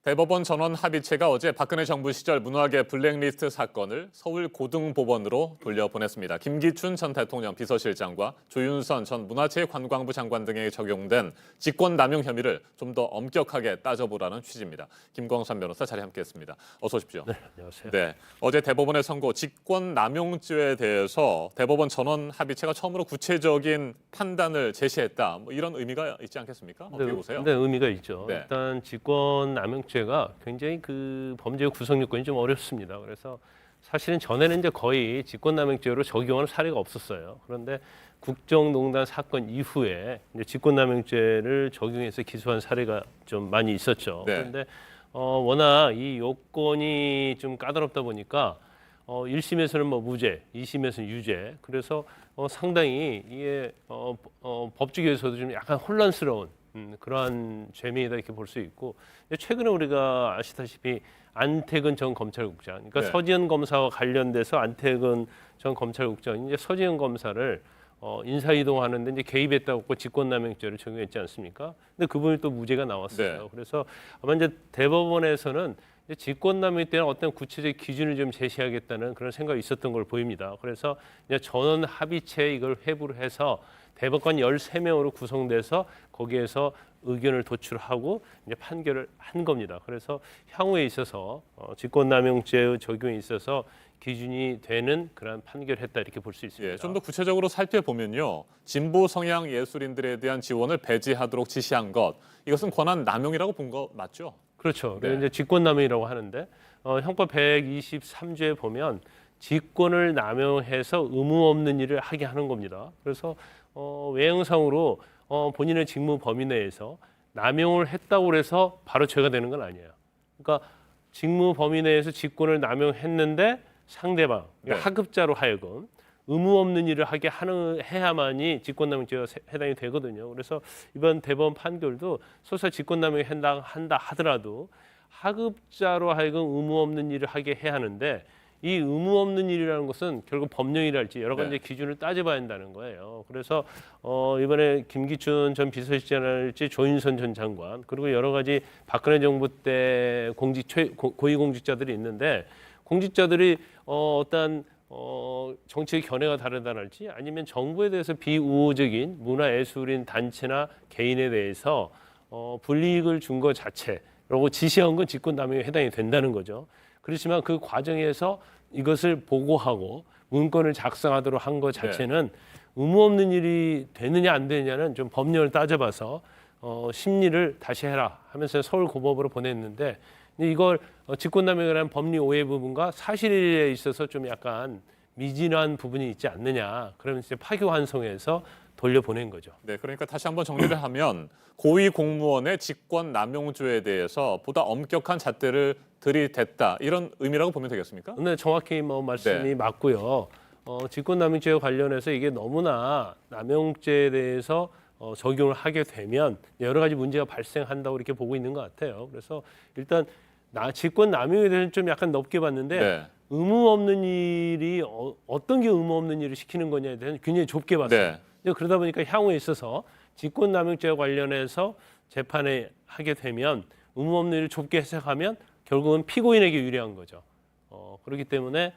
대법원 전원 합의체가 어제 박근혜 정부 시절 문화계 블랙리스트 사건을 서울고등법원으로 돌려보냈습니다. 김기춘 전 대통령 비서실장과 조윤선 전 문화체육관광부 장관 등에게 적용된 직권남용 혐의를 좀 더 엄격하게 따져보라는 취지입니다. 김광산 변호사 자리에 함께했습니다. 어서 오십시오. 네, 안녕하세요. 네, 어제 대법원의 선고 직권남용죄에 대해서 대법원 전원 합의체가 처음으로 구체적인 판단을 제시했다. 뭐 이런 의미가 있지 않겠습니까? 어떻게 보세요? 네, 의미가 있죠. 네. 일단 직권남용죄가 굉장히 그 범죄 구성 요건이 좀 어렵습니다. 그래서 사실은 전에는 이제 거의 직권남용죄로 적용하는 사례가 없었어요. 그런데 국정농단 사건 이후에 이제 직권남용죄를 적용해서 기소한 사례가 좀 많이 있었죠. 네. 그런데 워낙 이 요건이 좀 까다롭다 보니까 1심에서는 뭐 무죄, 2심에서는 유죄. 그래서 상당히 이게 법조계에서도 좀 약간 혼란스러운 그러한 죄명이다 이렇게 볼 수 있고, 최근에 우리가 아시다시피 안태근 전 검찰국장, 그러니까 네. 서지현 검사와 관련돼서 안태근 전 검찰국장이 이제 서지현 검사를 인사 이동하는데 이제 개입했다고 직권남용죄를 적용했지 않습니까? 근데 그분이 또 무죄가 나왔어요. 네. 그래서 아마 이제 대법원에서는 이제 직권남용 때는 어떤 구체적 기준을 좀 제시하겠다는 그런 생각이 있었던 걸 보입니다. 그래서 이제 전원 합의체 이걸 회부를 해서 대법관 13명으로 구성돼서 거기에서 의견을 도출하고 이제 판결을 한 겁니다. 그래서 향후에 있어서 직권남용죄의 적용에 있어서 기준이 되는 그런 판결을 했다 이렇게 볼 수 있습니다. 예, 좀 더 구체적으로 살펴보면요. 진보 성향 예술인들에 대한 지원을 배제하도록 지시한 것. 이것은 권한 남용이라고 본 거 맞죠? 그렇죠. 네. 이제 직권남용이라고 하는데 형법 123조에 보면 직권을 남용해서 의무 없는 일을 하게 하는 겁니다. 그래서 외형상으로 본인의 직무 범위 내에서 남용을 했다고 해서 바로 죄가 되는 건 아니에요. 그러니까 직무 범위 내에서 직권을 남용했는데 상대방, 네. 하급자로 하여금 의무 없는 일을 하게 해야만이 직권남용죄가 해당이 되거든요. 그래서 이번 대법원 판결도 설사 직권남용에 해당한다 하더라도 하급자로 하여금 의무 없는 일을 하게 해야 하는데, 이 의무 없는 일이라는 것은 결국 법령이랄지 여러 가지 네. 기준을 따져봐야 한다는 거예요. 그래서 이번에 김기춘 전 비서실장이랄지 조윤선 전 장관, 그리고 여러 가지 박근혜 정부 때 고위공직자들이 있는데, 공직자들이 어떤 정치의 견해가 다르다랄지 아니면 정부에 대해서 비우호적인 문화예술인 단체나 개인에 대해서 불이익을 준 것 자체라고 지시한 건 직권남용에 해당이 된다는 거죠. 그렇지만 그 과정에서 이것을 보고하고 문건을 작성하도록 한 것 자체는 의무 없는 일이 되느냐 안 되느냐는 좀 법령을 따져봐서 심리를 다시 해라 하면서 서울고법으로 보냈는데, 이걸 직권남용이라는 법리 오해 부분과 사실에 있어서 좀 약간 미진한 부분이 있지 않느냐, 그러면서 이제 파기환송해서 돌려보낸 거죠. 네, 그러니까 다시 한번 정리를 하면 고위 공무원의 직권남용죄에 대해서 보다 엄격한 잣대를 들이댔다 이런 의미라고 보면 되겠습니까? 네, 정확히 뭐 말씀이 네. 맞고요. 직권남용죄와 관련해서 이게 너무나 남용죄에 대해서 적용을 하게 되면 여러 가지 문제가 발생한다고 이렇게 보고 있는 것 같아요. 그래서 일단 직권남용에 대해서는 좀 약간 넓게 봤는데 네. 의무 없는 일이 어떤 게 의무 없는 일을 시키는 거냐에 대해서는 굉장히 좁게 봤어요. 네. 그러다 보니까 향후에 있어서 직권남용죄와 관련해서 재판에 하게 되면 의무 없는 일을 좁게 해석하면 결국은 피고인에게 유리한 거죠. 그렇기 때문에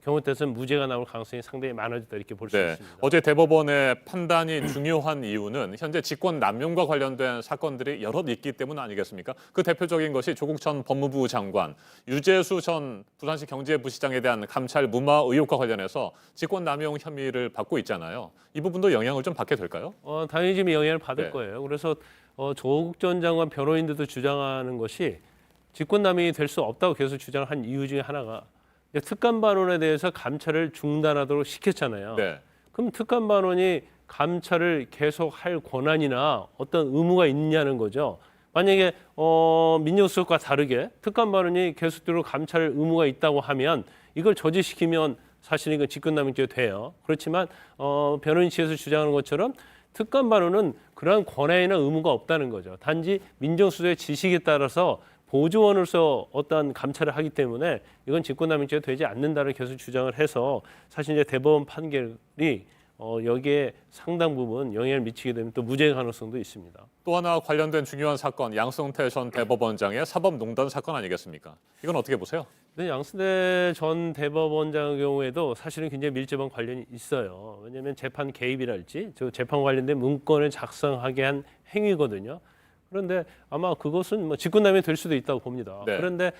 경우 때서는 무죄가 나올 가능성이 상당히 많아졌다 이렇게 볼 수 네. 있습니다. 어제 대법원의 판단이 중요한 이유는 현재 직권남용과 관련된 사건들이 여럿 있기 때문 아니겠습니까? 그 대표적인 것이 조국 전 법무부 장관, 유재수 전 부산시 경제부시장에 대한 감찰 무마 의혹과 관련해서 직권남용 혐의를 받고 있잖아요. 이 부분도 영향을 좀 받게 될까요? 당연히 지금 영향을 받을 네. 거예요. 그래서 조국 전 장관 변호인들도 주장하는 것이 직권남용이 될 수 없다고 계속 주장한 이유 중에 하나가 특감반원에 대해서 감찰을 중단하도록 시켰잖아요. 네. 그럼 특감반원이 감찰을 계속할 권한이나 어떤 의무가 있냐는 거죠. 만약에 민정수석과 다르게 특감반원이 계속적으로 감찰 의무가 있다고 하면 이걸 저지시키면 사실 이건 직권남용죄가 돼요. 그렇지만 변호인 측에서 주장하는 것처럼 특감반원은 그러한 권한이나 의무가 없다는 거죠. 단지 민정수석의 지식에 따라서 보조원으로서 어떤 감찰을 하기 때문에 이건 직권남용죄가 되지 않는다를 계속 주장을 해서 사실 이제 대법원 판결이 여기에 상당 부분 영향을 미치게 되면 또 무죄 가능성도 있습니다. 또 하나 관련된 중요한 사건, 양승태 전 대법원장의 사법농단 사건 아니겠습니까? 이건 어떻게 보세요? 근데 양승태 전 대법원장의 경우에도 사실은 굉장히 밀접한 관련이 있어요. 왜냐하면 재판 개입이랄지 저 재판 관련된 문건을 작성하게 한 행위거든요. 그런데 아마 그것은 뭐 직권남용이 될 수도 있다고 봅니다. 네. 그런데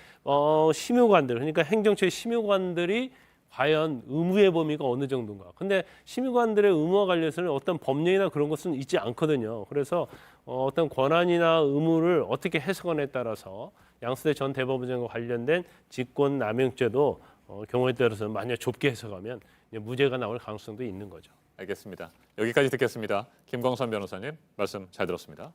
심의관들 그러니까 행정처의 심의관들이 과연 의무의 범위가 어느 정도인가. 근데 심의관들의 의무와 관련해서는 어떤 법령이나 그런 것은 있지 않거든요. 그래서 어떤 권한이나 의무를 어떻게 해석하느냐에 따라서 양승태 전 대법원장과 관련된 직권남용죄도 경우에 따라서 만약 좁게 해석하면 이제 무죄가 나올 가능성도 있는 거죠. 알겠습니다. 여기까지 듣겠습니다. 김광선 변호사님 말씀 잘 들었습니다.